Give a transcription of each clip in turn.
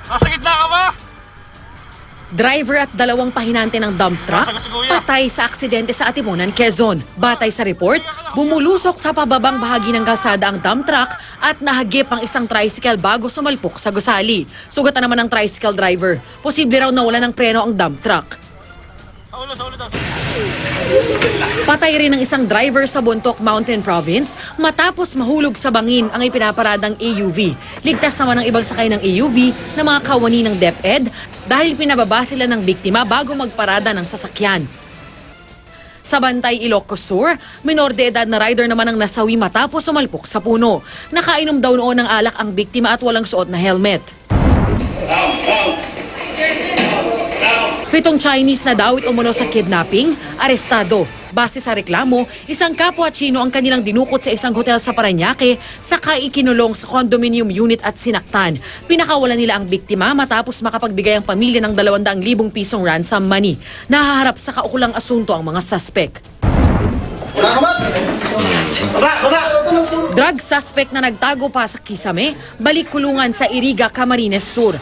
Nasa gitna ka ba? Driver at dalawang pahinante ng dump truck patay sa aksidente sa Atimunan, Quezon. Batay sa report, bumulusok sa pababang bahagi ng kalsada ang dump truck at nahagip ang isang tricycle bago sumalpok sa gusali. Sugatan naman ng tricycle driver. Posible raw nawala ng preno ang dump truck. Patay rin ang isang driver sa Bontoc Mountain Province matapos mahulog sa bangin ang ipinaparadang AUV. Ligtas naman ang ibang sakay ng AUV na mga kawani ng DepEd dahil pinababa sila ng biktima bago magparada ng sasakyan. Sa Bantay, Ilocos Sur, minor de edad na rider naman ang nasawi matapos sumalpok sa puno. Nakainom daw noon ng alak ang biktima at walang suot na helmet. 7 Chinese na daw umuno sa kidnapping, arestado. Base sa reklamo, isang kapwa Chino ang kanilang dinukot sa isang hotel sa Parañaque, saka ikinulong sa condominium unit at sinaktan. Pinakawalan nila ang biktima matapos makapagbigay ang pamilya ng 200,000 pisong ransom money. Nahaharap sa kaukulang asunto ang mga suspect. Drug suspect na nagtago pa sa Kisame, balik kulungan sa Iriga, Camarines Sur.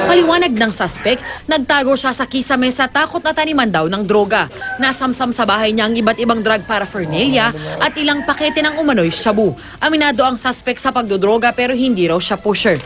Paliwanag ng suspect, nagtago siya sa Kisame sa takot na taniman daw ng droga. Nasamsam sa bahay niya ang iba't ibang drug paraphernalia at ilang pakete ng umano'y shabu. Aminado ang suspect sa pagdodroga pero hindi raw siya pusher.